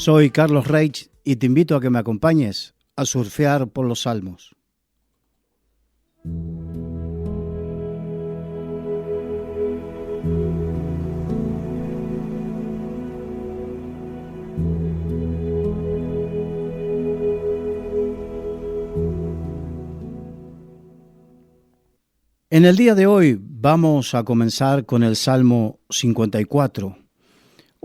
Soy Carlos Reich y te invito a que me acompañes a surfear por los Salmos. En el día de hoy vamos a comenzar con el Salmo 54,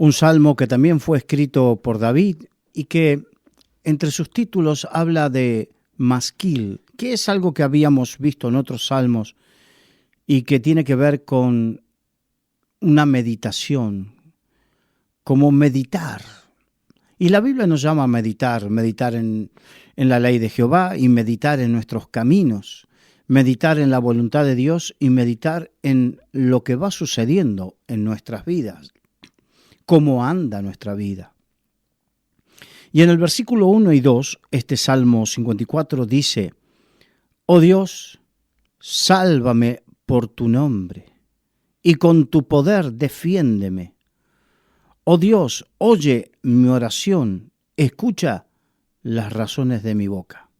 un salmo que también fue escrito por David y que entre sus títulos habla de masquil, que es algo que habíamos visto en otros salmos y que tiene que ver con una meditación, como meditar. Y la Biblia nos llama a meditar en la ley de Jehová y meditar en nuestros caminos, meditar en la voluntad de Dios y meditar en lo que va sucediendo en nuestras vidas, cómo anda nuestra vida. Y en el versículo 1 y 2, este Salmo 54 dice: Oh Dios, sálvame por tu nombre, y con tu poder defiéndeme. Oh Dios, oye mi oración, escucha las razones de mi boca.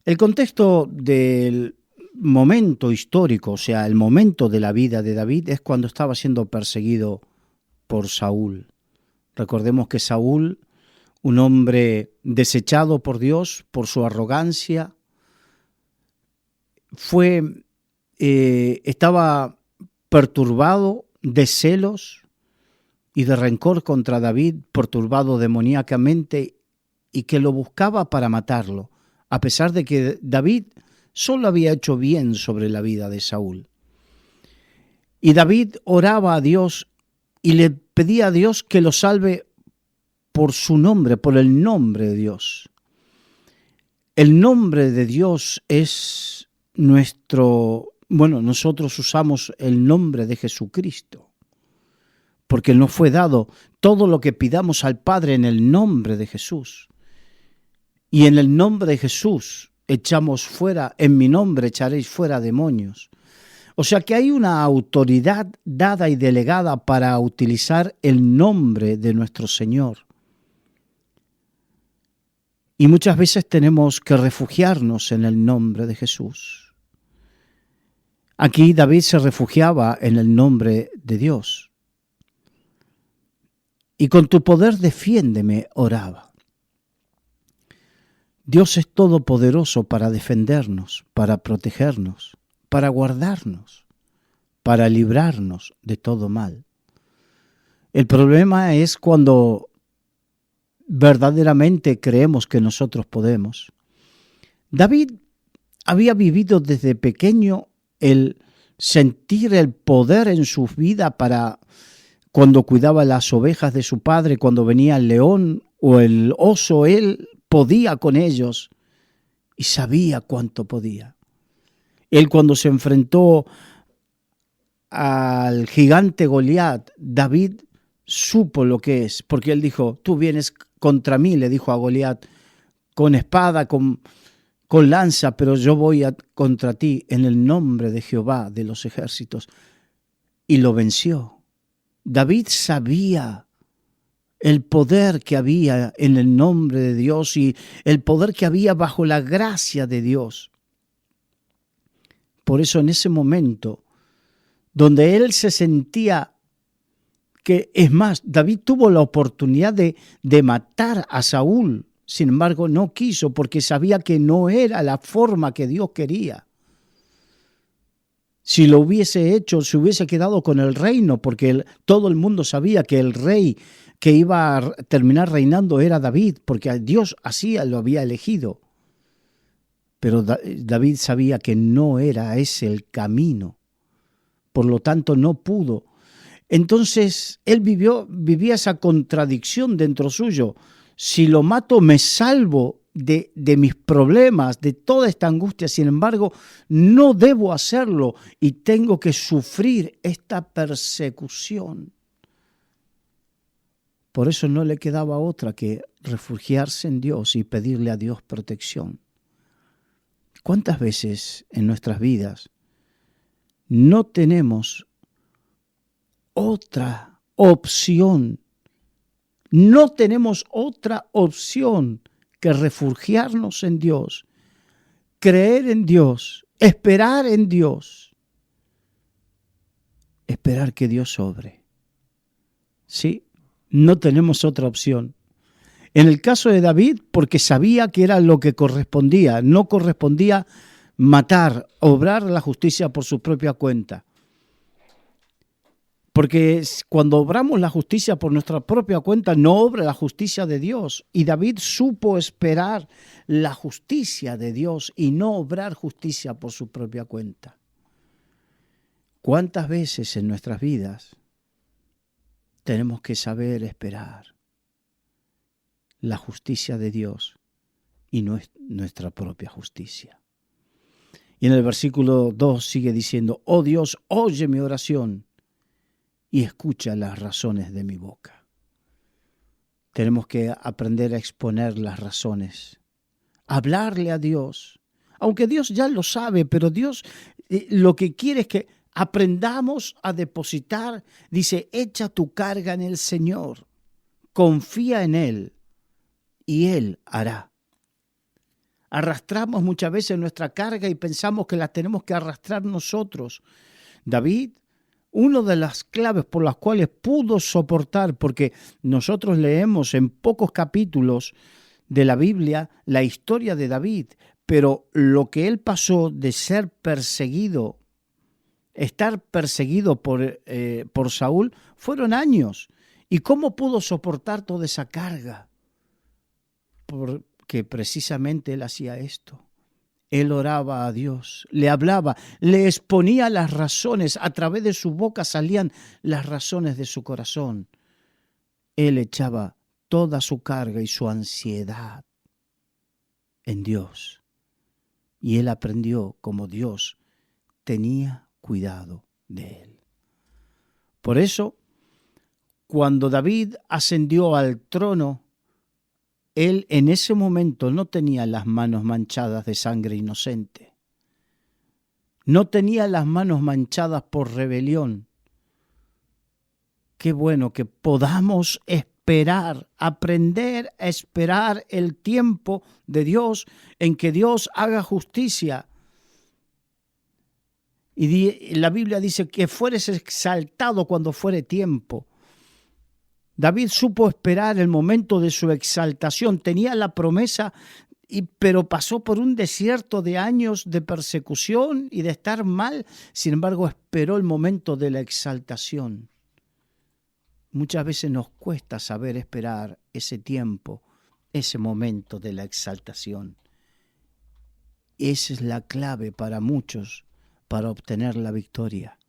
El contexto del momento histórico, o sea, el momento de la vida de David, es cuando estaba siendo perseguido por Saúl. Recordemos que Saúl, un hombre desechado por Dios por su arrogancia, estaba perturbado de celos y de rencor contra David, perturbado demoníacamente, y que lo buscaba para matarlo, a pesar de que David solo había hecho bien sobre la vida de Saúl. Y David oraba a Dios y le pedía a Dios que lo salve por su nombre, por el nombre de Dios. El nombre de Dios es nosotros usamos el nombre de Jesucristo, porque nos fue dado todo lo que pidamos al Padre en el nombre de Jesús. Y en el nombre de Jesús echamos fuera, en mi nombre echaréis fuera demonios. O sea que hay una autoridad dada y delegada para utilizar el nombre de nuestro Señor. Y muchas veces tenemos que refugiarnos en el nombre de Jesús. Aquí David se refugiaba en el nombre de Dios. Y con tu poder defiéndeme, oraba. Dios es todopoderoso para defendernos, para protegernos, para guardarnos, para librarnos de todo mal. El problema es cuando verdaderamente creemos que nosotros podemos. David había vivido desde pequeño el sentir el poder en su vida para cuando cuidaba las ovejas de su padre, cuando venía el león o el oso, él podía con ellos y sabía cuánto podía. Él cuando se enfrentó al gigante Goliat, David supo lo que es, porque él dijo: tú vienes contra mí, le dijo a Goliat, con espada, con lanza, pero yo voy contra ti en el nombre de Jehová de los ejércitos. Y lo venció. David sabía el poder que había en el nombre de Dios y el poder que había bajo la gracia de Dios. Por eso en ese momento, donde él se sentía que, es más, David tuvo la oportunidad de matar a Saúl, sin embargo no quiso porque sabía que no era la forma que Dios quería. Si lo hubiese hecho, se hubiese quedado con el reino, porque todo el mundo sabía que el rey que iba a terminar reinando era David, porque Dios así lo había elegido. Pero David sabía que no era ese el camino, por lo tanto no pudo. Entonces él vivía esa contradicción dentro suyo. Si lo mato, me salvo de mis problemas, de toda esta angustia. Sin embargo, no debo hacerlo y tengo que sufrir esta persecución. Por eso no le quedaba otra que refugiarse en Dios y pedirle a Dios protección. ¿Cuántas veces en nuestras vidas no tenemos otra opción No tenemos otra opción que refugiarnos en Dios, creer en Dios, esperar en Dios, esperar que Dios obre. Sí, no tenemos otra opción. En el caso de David, porque sabía que era lo que correspondía, no correspondía matar, obrar la justicia por su propia cuenta. Porque cuando obramos la justicia por nuestra propia cuenta, no obra la justicia de Dios. Y David supo esperar la justicia de Dios y no obrar justicia por su propia cuenta. ¿Cuántas veces en nuestras vidas tenemos que saber esperar la justicia de Dios y no es nuestra propia justicia? Y en el versículo 2 sigue diciendo: oh Dios, oye mi oración y escucha las razones de mi boca. Tenemos que aprender a exponer las razones, hablarle a Dios, aunque Dios ya lo sabe, pero Dios lo que quiere es que aprendamos a depositar. Dice: echa tu carga en el Señor, confía en Él y Él hará. Arrastramos muchas veces nuestra carga y pensamos que la tenemos que arrastrar nosotros. David, una de las claves por las cuales pudo soportar, porque nosotros leemos en pocos capítulos de la Biblia la historia de David, pero lo que él pasó de ser perseguido, estar perseguido por Saúl, fueron años. ¿Y cómo pudo soportar toda esa carga? Porque precisamente él hacía esto. Él oraba a Dios, le hablaba, le exponía las razones, a través de su boca salían las razones de su corazón. Él echaba toda su carga y su ansiedad en Dios. Y él aprendió cómo Dios tenía cuidado de él. Por eso, cuando David ascendió al trono, él en ese momento no tenía las manos manchadas de sangre inocente. No tenía las manos manchadas por rebelión. Qué bueno que podamos esperar, aprender a esperar el tiempo de Dios en que Dios haga justicia. Y la Biblia dice que fueres exaltado cuando fuere tiempo. David supo esperar el momento de su exaltación, tenía la promesa, pero pasó por un desierto de años de persecución y de estar mal. Sin embargo, esperó el momento de la exaltación. Muchas veces nos cuesta saber esperar ese tiempo, ese momento de la exaltación. Esa es la clave para muchos para obtener la victoria.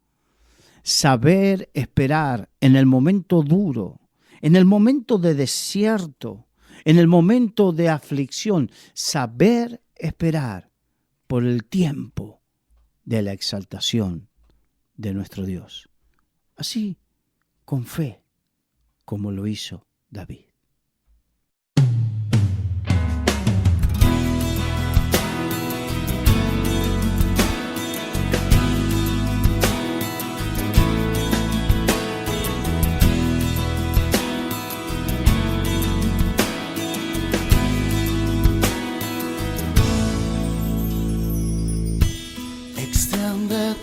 Saber esperar en el momento duro, en el momento de desierto, en el momento de aflicción, saber esperar por el tiempo de la exaltación de nuestro Dios. Así, con fe, como lo hizo David.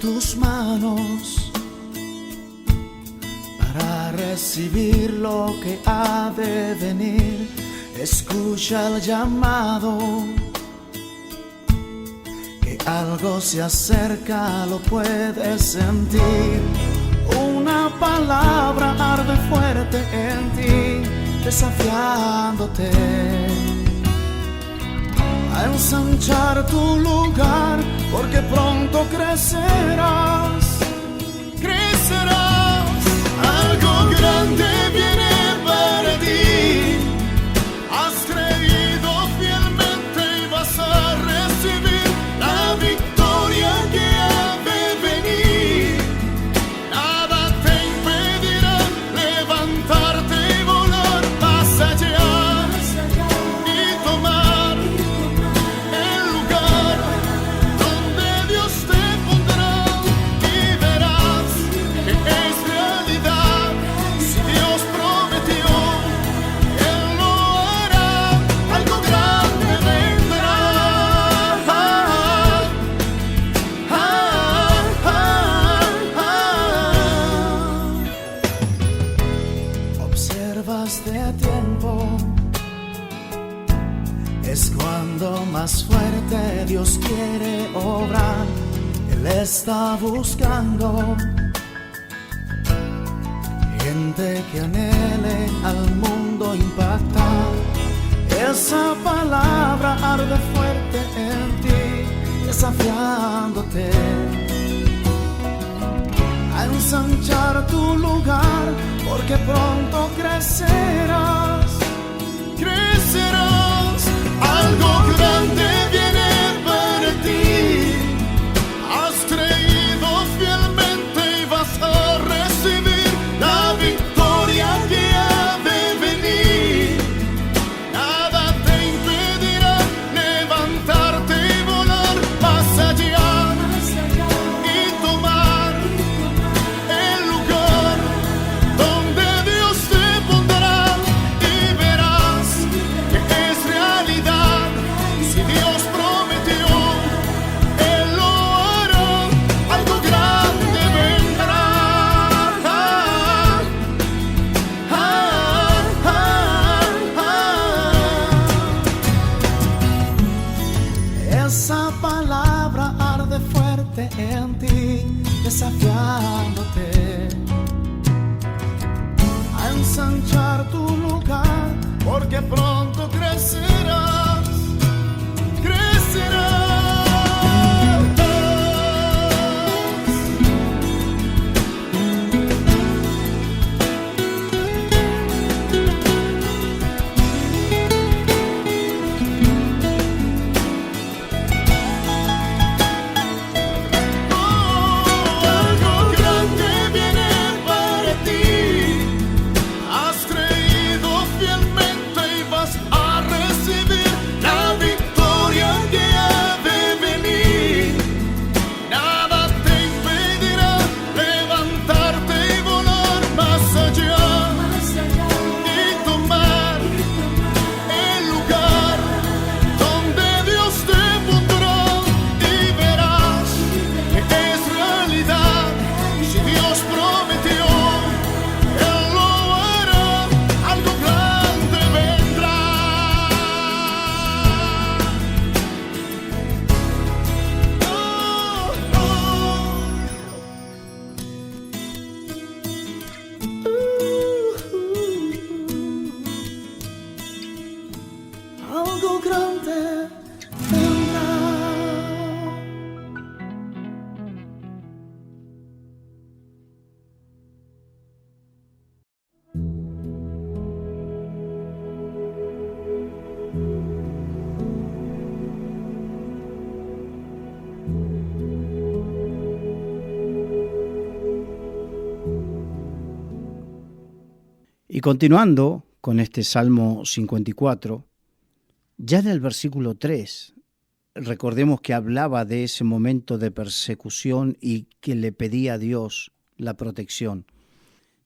Tus manos para recibir lo que ha de venir. Escucha el llamado, que algo se acerca, lo puedes sentir. Una palabra arde fuerte en ti, desafiándote a ensanchar tu lugar, porque pronto crecerás, crecerás. Algo grande viene para ti. Has creído fielmente y vas a recibir la victoria que ha de venir. Nada te impedirá levantarte y volar más allá y tomar el lugar donde Dios te pondrá, y verás que es realidad si Dios promete. Es cuando más fuerte Dios quiere obrar. Él está buscando gente que anhele al mundo impactar. Esa palabra arde fuerte en ti, desafiándote a ensanchar tu lugar, porque pronto crecerás, crecerás. Algo grande viene para ti. Has creído fielmente y vas a recibir la victoria que ha de venir. Nada te impedirá levantarte y volar más allá y tomar el lugar donde Dios te pondrá, y verás que es realidad. Si Dios prometió, Él lo hará. Algo grande vendrá. Esa palabra arde fuerte en ti, desafiándote a ensanchar tu lugar, porque pronto crecerás, crecerás. Algo grande viene para ti. Has creído fielmente y vas a recibir la victoria que ha de venir. Nada te impedirá levantarte y volar más allá y tomar el lugar donde Dios te pondrá, y verás que es realidad. Si Dios prometió, Él lo hará. Algo grande vendrá. Algo grande vendrá. Y continuando con este Salmo 54, ya en el versículo 3, recordemos que hablaba de ese momento de persecución y que le pedía a Dios la protección.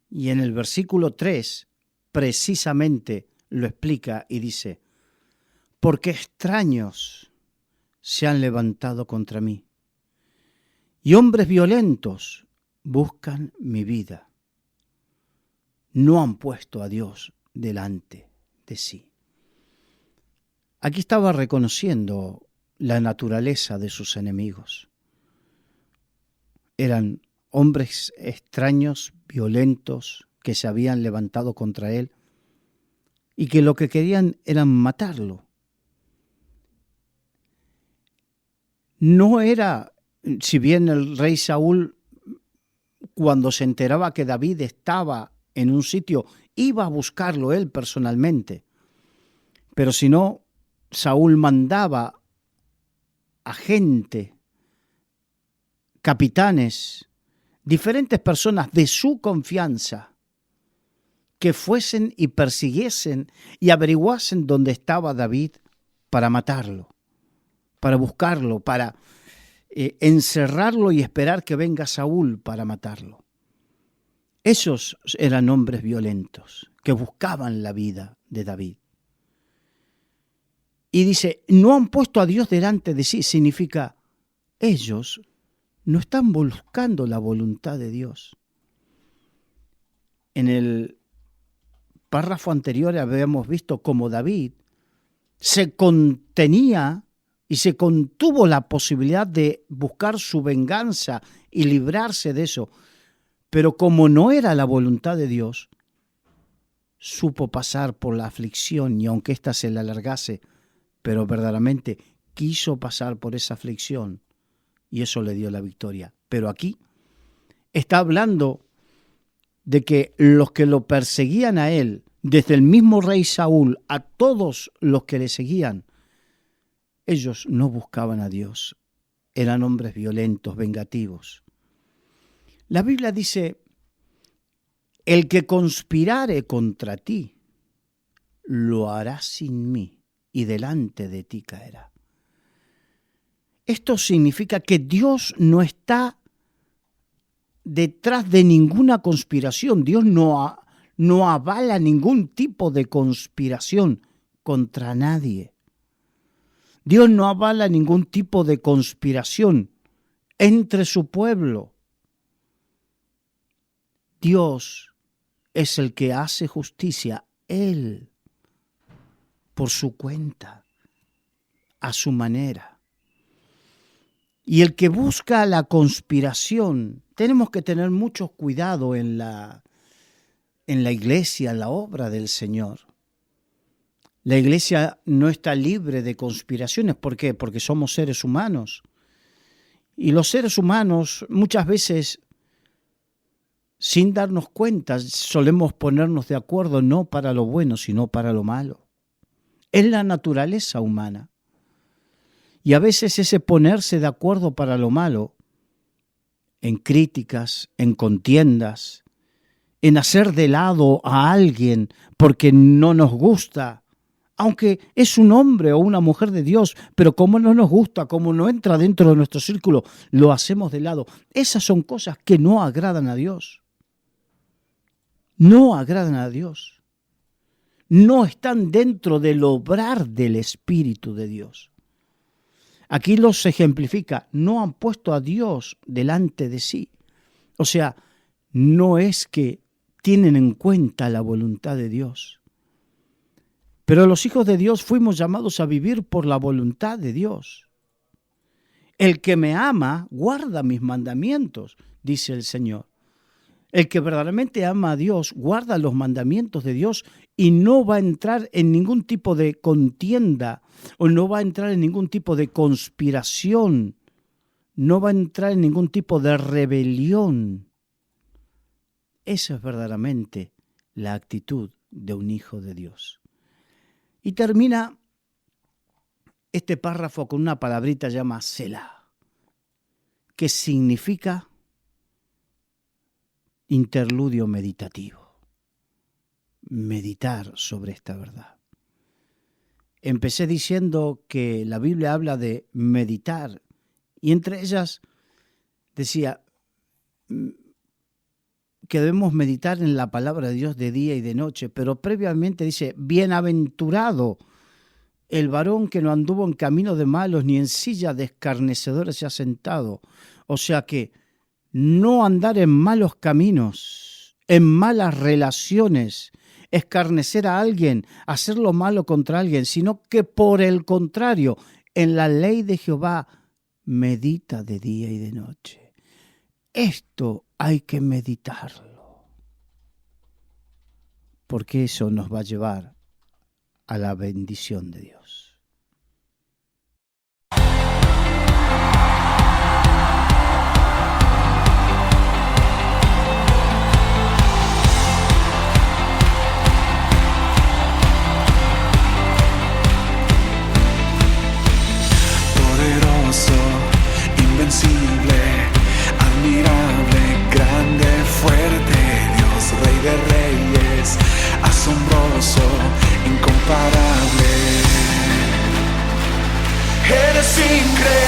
Y en el versículo 3 precisamente lo explica y dice: porque extraños se han levantado contra mí y hombres violentos buscan mi vida. No han puesto a Dios delante de sí. Aquí estaba reconociendo la naturaleza de sus enemigos. Eran hombres extraños, violentos, que se habían levantado contra él y que lo que querían era matarlo. No era, si bien el rey Saúl, cuando se enteraba que David estaba en un sitio, iba a buscarlo él personalmente, pero si no, Saúl mandaba a gente, capitanes, diferentes personas de su confianza, que fuesen y persiguiesen y averiguasen dónde estaba David para matarlo, para buscarlo, para encerrarlo y esperar que venga Saúl para matarlo. Esos eran hombres violentos que buscaban la vida de David. Y dice, no han puesto a Dios delante de sí, significa, ellos no están buscando la voluntad de Dios. En el párrafo anterior habíamos visto cómo David se contenía y se contuvo la posibilidad de buscar su venganza y librarse de eso. Pero como no era la voluntad de Dios, supo pasar por la aflicción, y aunque ésta se le alargase, pero verdaderamente quiso pasar por esa aflicción, y eso le dio la victoria. Pero aquí está hablando de que los que lo perseguían a él, desde el mismo rey Saúl a todos los que le seguían, ellos no buscaban a Dios, eran hombres violentos, vengativos. La Biblia dice: el que conspirare contra ti, lo hará sin mí, y delante de ti caerá. Esto significa que Dios no está detrás de ninguna conspiración. Dios no avala ningún tipo de conspiración contra nadie. Dios no avala ningún tipo de conspiración entre su pueblo. Dios es el que hace justicia, Él, por su cuenta, a su manera. Y el que busca la conspiración, tenemos que tener mucho cuidado en la iglesia, en la obra del Señor. La iglesia no está libre de conspiraciones. ¿Por qué? Porque somos seres humanos. Y los seres humanos muchas veces, sin darnos cuenta, solemos ponernos de acuerdo no para lo bueno, sino para lo malo. Es la naturaleza humana. Y a veces ese ponerse de acuerdo para lo malo, en críticas, en contiendas, en hacer de lado a alguien porque no nos gusta, aunque es un hombre o una mujer de Dios, pero como no nos gusta, como no entra dentro de nuestro círculo, lo hacemos de lado. Esas son cosas que no agradan a Dios. No agradan a Dios. No están dentro del obrar del Espíritu de Dios. Aquí los ejemplifica, no han puesto a Dios delante de sí. O sea, no es que tienen en cuenta la voluntad de Dios. Pero los hijos de Dios fuimos llamados a vivir por la voluntad de Dios. El que me ama, guarda mis mandamientos, dice el Señor. El que verdaderamente ama a Dios, guarda los mandamientos de Dios y no va a entrar en ningún tipo de contienda o no va a entrar en ningún tipo de conspiración, no va a entrar en ningún tipo de rebelión. Esa es verdaderamente la actitud de un hijo de Dios. Y termina este párrafo con una palabrita llamada Selah, que significa interludio meditativo. Meditar sobre esta verdad. Empecé diciendo que la Biblia habla de meditar y entre ellas decía que debemos meditar en la palabra de Dios de día y de noche, pero previamente dice, bienaventurado el varón que no anduvo en camino de malos ni en silla de escarnecedores se ha sentado. O sea que no andar en malos caminos, en malas relaciones, escarnecer a alguien, hacer lo malo contra alguien, sino que por el contrario, en la ley de Jehová medita de día y de noche. Esto hay que meditarlo, porque eso nos va a llevar a la bendición de Dios. Invencible, admirable, grande, fuerte, Dios, Rey de Reyes, asombroso, incomparable. Eres increíble.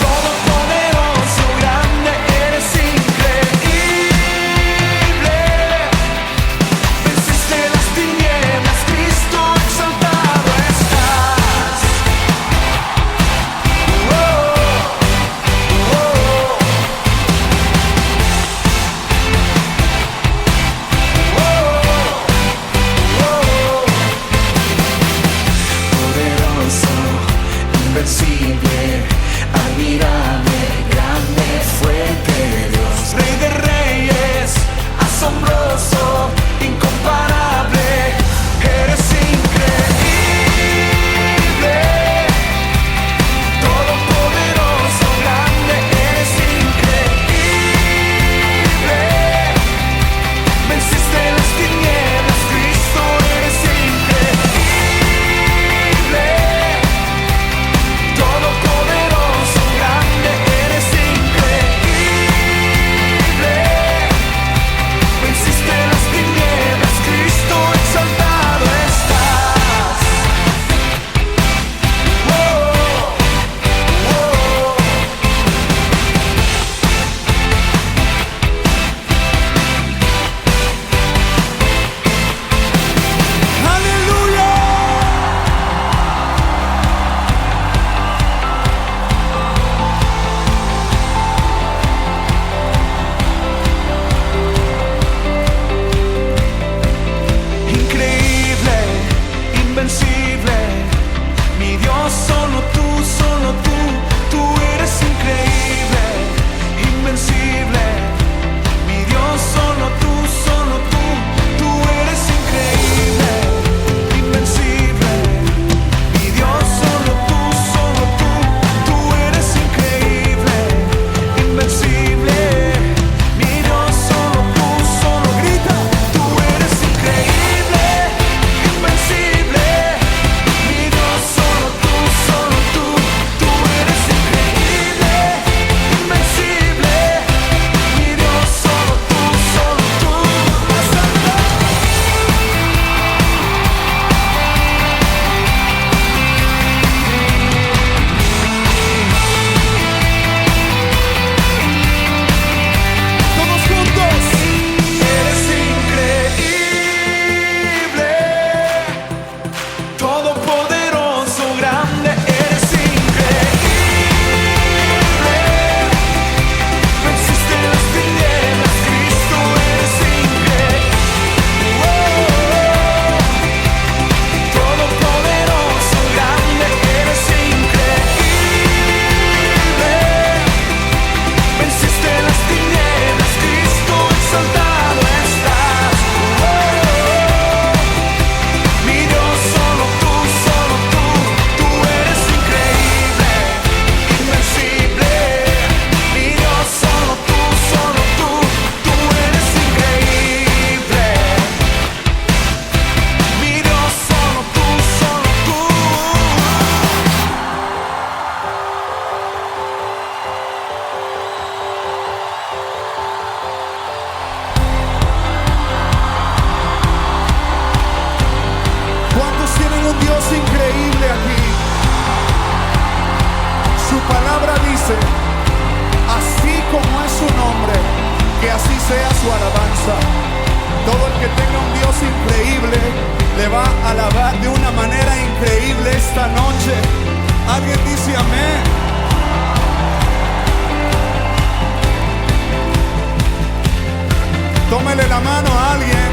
Oh Dios increíble aquí. Su palabra dice, así como es su nombre, que así sea su alabanza. Todo el que tenga un Dios increíble le va a alabar de una manera increíble esta noche. Alguien dice amén. Tómele la mano a alguien